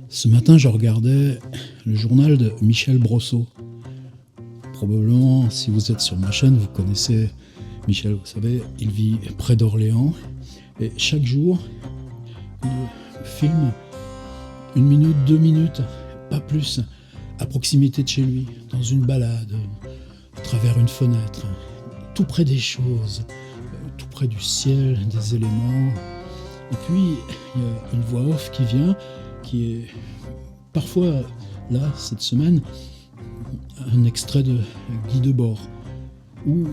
Ce matin, je regardais le journal de Michel Brosseau. Probablement, si vous êtes sur ma chaîne, vous connaissez Michel. Vous savez, il vit près d'Orléans et chaque jour, il filme 1 minute, 2 minutes, pas plus, à proximité de chez lui, dans une balade, à travers une fenêtre, tout près des choses, tout près du ciel, des éléments. Et puis, il y a une voix off qui vient, qui est parfois, là, cette semaine, un extrait de Guy Debord, ou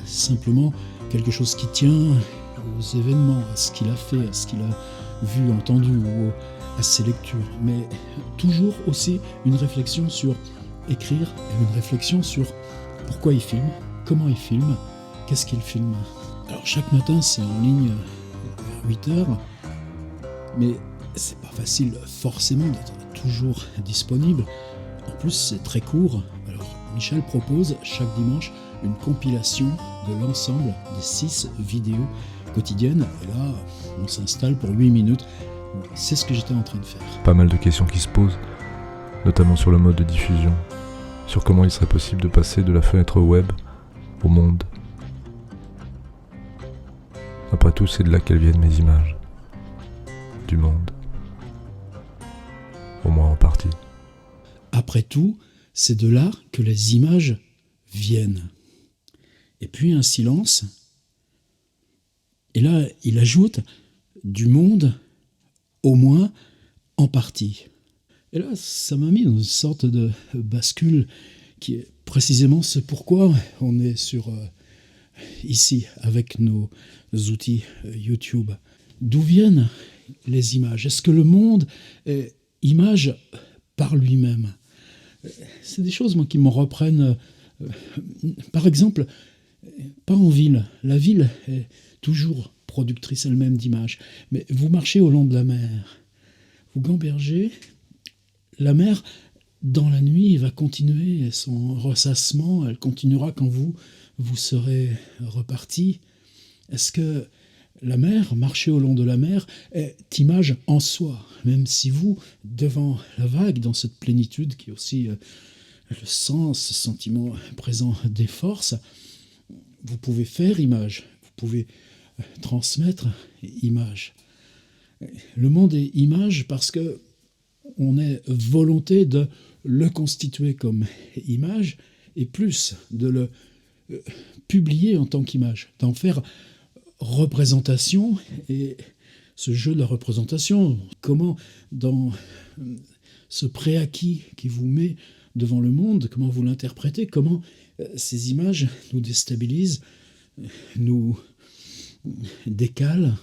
simplement quelque chose qui tient aux événements, à ce qu'il a fait, à ce qu'il a vu, entendu, ou à ses lectures. Mais toujours aussi une réflexion sur écrire, et une réflexion sur pourquoi il filme, comment il filme, qu'est-ce qu'il filme. Alors chaque matin, c'est en ligne vers 8h, mais c'est pas facile forcément d'être toujours disponible. En plus, c'est très court. Alors, Michel propose chaque dimanche une compilation de l'ensemble des 6 vidéos quotidiennes. Et là, on s'installe pour 8 minutes. C'est ce que j'étais en train de faire. Pas mal de questions qui se posent, notamment sur le mode de diffusion, sur comment il serait possible de passer de la fenêtre web au monde. Après tout, c'est de là qu'elles viennent mes images. Du monde. Au moins en partie. Après tout, c'est de là que les images viennent. Et puis un silence. Et là, il ajoute du monde, au moins en partie. Et là, ça m'a mis dans une sorte de bascule qui est précisément ce pourquoi on est ici avec nos outils YouTube. D'où viennent les images? Est-ce que le monde est image par lui-même? C'est des choses moi, qui me reprennent. Par exemple, pas en ville. La ville est toujours productrice elle-même d'images. Mais vous marchez au long de la mer. Vous gambergez. La mer, dans la nuit, va continuer son ressassement. Elle continuera quand vous serez reparti. Est-ce que la mer, marcher au long de la mer, est image en soi, même si vous, devant la vague, dans cette plénitude qui est aussi le sens, ce sentiment présent des forces, vous pouvez faire image, vous pouvez transmettre image. Le monde est image parce que on est volonté de le constituer comme image et plus de le publier en tant qu'image, d'en faire représentation. Et ce jeu de la représentation, comment dans ce préacquis qui vous met devant le monde, comment vous l'interprétez, comment ces images nous déstabilisent, nous décalent,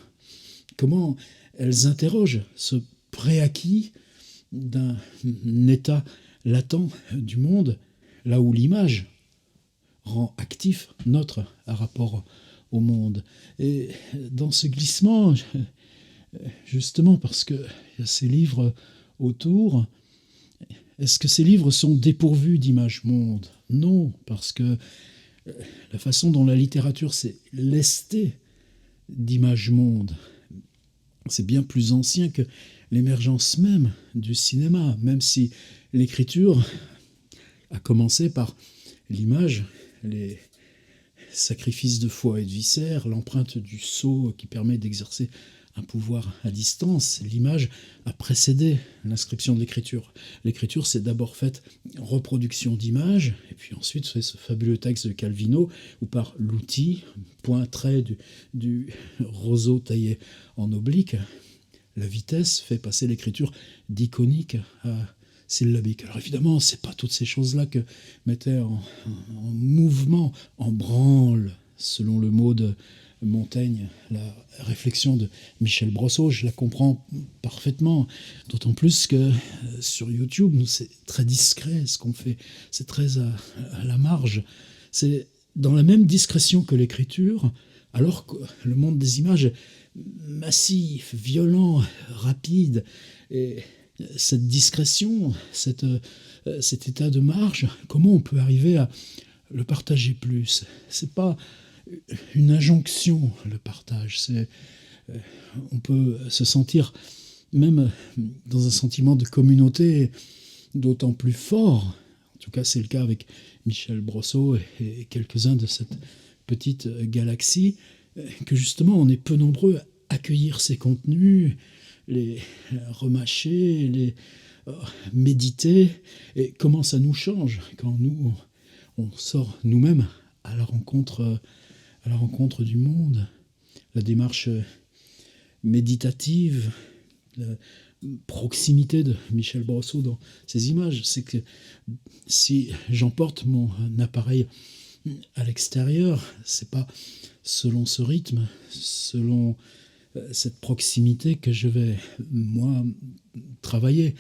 comment elles interrogent ce préacquis d'un état latent du monde, là où l'image rend actif notre rapport au monde. Et dans ce glissement, justement parce qu'il y a ces livres autour, est-ce que ces livres sont dépourvus d'image monde? Non, parce que la façon dont la littérature s'est lestée d'image monde, c'est bien plus ancien que l'émergence même du cinéma, même si l'écriture a commencé par l'image, les sacrifices de foie et de viscères, l'empreinte du sceau qui permet d'exercer un pouvoir à distance. L'image a précédé l'inscription de l'écriture. L'écriture, c'est d'abord faite reproduction d'images, et puis ensuite, c'est ce fabuleux texte de Calvino, où par l'outil, point-trait du roseau taillé en oblique, la vitesse fait passer l'écriture d'iconique à syllabique. Alors évidemment, c'est pas toutes ces choses-là que mettait en mouvement, en branle, selon le mot de Montaigne, la réflexion de Michel Brosseau. Je la comprends parfaitement, d'autant plus que sur YouTube, nous, c'est très discret ce qu'on fait, c'est très à la marge. C'est dans la même discrétion que l'écriture, alors que le monde des images est massif, violent, rapide, et cette discrétion, cet état de marge, comment on peut arriver à le partager plus? C'est pas une injonction, le partage. On peut se sentir même dans un sentiment de communauté d'autant plus fort. En tout cas, c'est le cas avec Michel Brosseau et quelques-uns de cette petite galaxie, que justement, on est peu nombreux à accueillir ces contenus, les remâcher, les méditer, et comment ça nous change quand nous, on sort nous-mêmes à la rencontre du monde. La démarche méditative, la proximité de Michel Brosseau dans ces images, c'est que si j'emporte mon appareil à l'extérieur, c'est pas selon ce rythme, selon cette proximité que je vais, moi, travailler.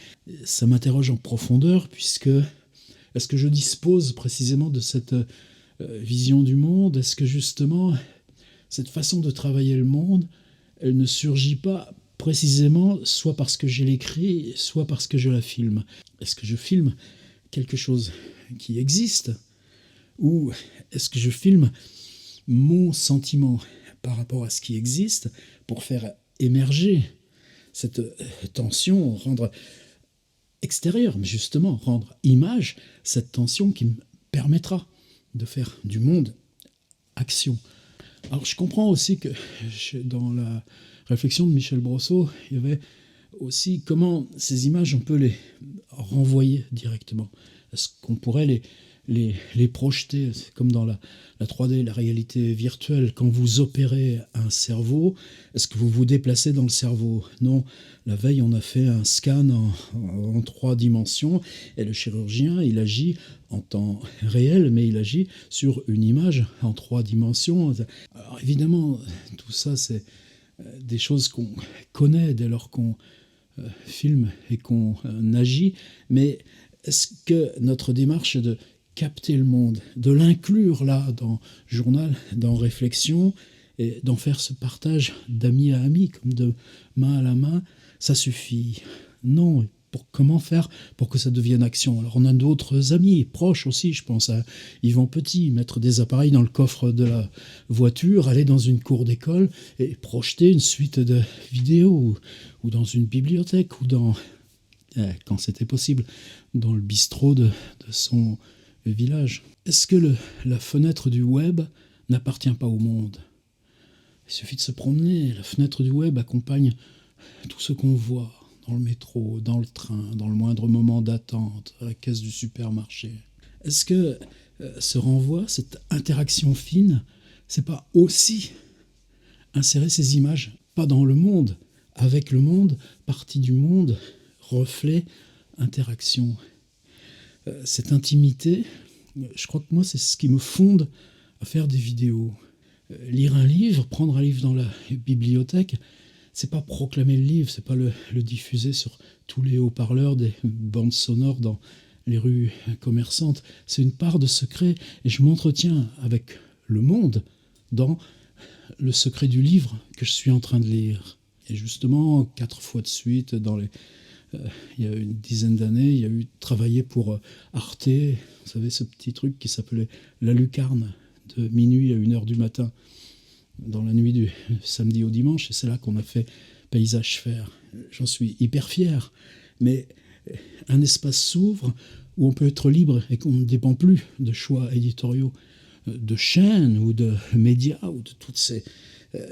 Ça m'interroge en profondeur, puisque est-ce que je dispose précisément de cette vision du monde? Est-ce que justement, cette façon de travailler le monde, elle ne surgit pas précisément soit parce que je l'écris, soit parce que je la filme? Est-ce que je filme quelque chose qui existe, ou est-ce que je filme mon sentiment par rapport à ce qui existe pour faire émerger cette tension, rendre extérieure, mais justement rendre image cette tension qui me permettra de faire du monde action. Alors je comprends aussi que dans la réflexion de Michel Brosseau, il y avait aussi comment ces images, on peut les renvoyer directement. Est-ce qu'on pourrait les projeter? C'est comme dans la 3D, la réalité virtuelle. Quand vous opérez un cerveau, est-ce que vous vous déplacez dans le cerveau? Non. La veille, on a fait un scan en 3 dimensions, et le chirurgien, il agit en temps réel, mais il agit sur une image en 3 dimensions. Alors évidemment, tout ça, c'est des choses qu'on connaît dès lors qu'on filme et qu'on agit, mais est-ce que notre démarche de capter le monde, de l'inclure là dans journal, dans réflexion, et d'en faire ce partage d'ami à ami, comme de main à la main, ça suffit? Non. Comment faire pour que ça devienne action? Alors on a d'autres amis proches aussi, je pense à Yvan Petit, mettre des appareils dans le coffre de la voiture, aller dans une cour d'école et projeter une suite de vidéos, ou dans une bibliothèque, ou dans, quand c'était possible, dans le bistrot de son village. Est-ce que la fenêtre du web n'appartient pas au monde? Il suffit de se promener, la fenêtre du web accompagne tout ce qu'on voit dans le métro, dans le train, dans le moindre moment d'attente, à la caisse du supermarché. Est-ce que ce renvoi, cette interaction fine, c'est pas aussi insérer ces images, pas dans le monde, avec le monde, partie du monde, reflet, interaction? Cette intimité, je crois que moi, c'est ce qui me fonde à faire des vidéos. Lire un livre, prendre un livre dans la bibliothèque, c'est pas proclamer le livre, c'est pas le diffuser sur tous les haut-parleurs des bandes sonores dans les rues commerçantes. C'est une part de secret, et je m'entretiens avec le monde dans le secret du livre que je suis en train de lire. Et justement, 4 fois de suite, il y a une dizaine d'années, il y a eu travaillé pour Arte, vous savez, ce petit truc qui s'appelait La Lucarne, de minuit à 1h du matin, dans la nuit du samedi au dimanche, et c'est là qu'on a fait Paysage Faire. J'en suis hyper fier, mais un espace s'ouvre où on peut être libre et qu'on ne dépend plus de choix éditoriaux, de chaînes ou de médias, ou de toutes ces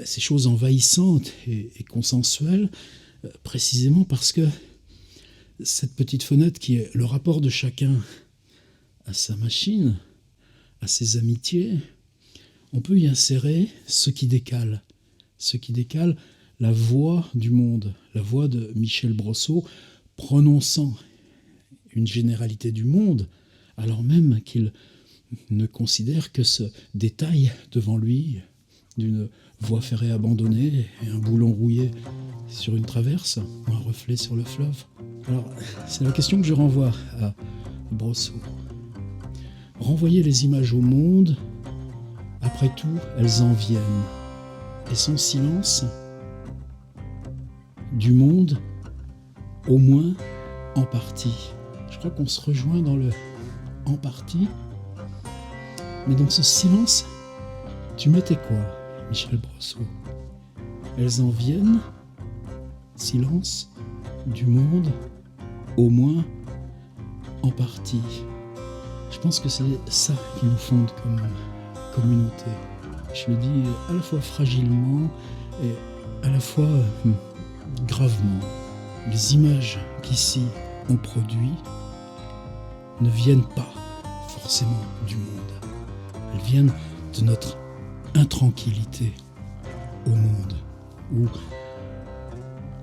choses envahissantes et consensuelles, précisément parce que cette petite fenêtre qui est le rapport de chacun à sa machine, à ses amitiés, on peut y insérer ce qui décale la voix du monde, la voix de Michel Brosseau, prononçant une généralité du monde, alors même qu'il ne considère que ce détail devant lui d'une voie ferrée abandonnée et un boulon rouillé sur une traverse, ou un reflet sur le fleuve. Alors, c'est la question que je renvoie à Brosseau. Renvoyer les images au monde, après tout, elles en viennent. Et son silence, du monde, au moins en partie. Je crois qu'on se rejoint dans le en partie. Mais dans ce silence, tu mettais quoi, Michel Brosseau? Elles en viennent, silence, du monde, au moins en partie. Je pense que c'est ça qui nous fonde comme communauté. Je le dis à la fois fragilement et à la fois gravement. Les images qu'ici on produit ne viennent pas forcément du monde. Elles viennent de notre intranquillité au monde, où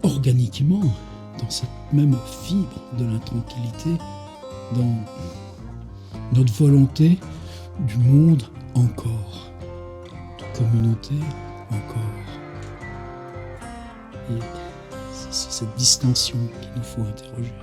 organiquement, dans cette même fibre de l'intranquillité, dans notre volonté du monde encore, de communauté encore. Et c'est cette distinction qu'il nous faut interroger.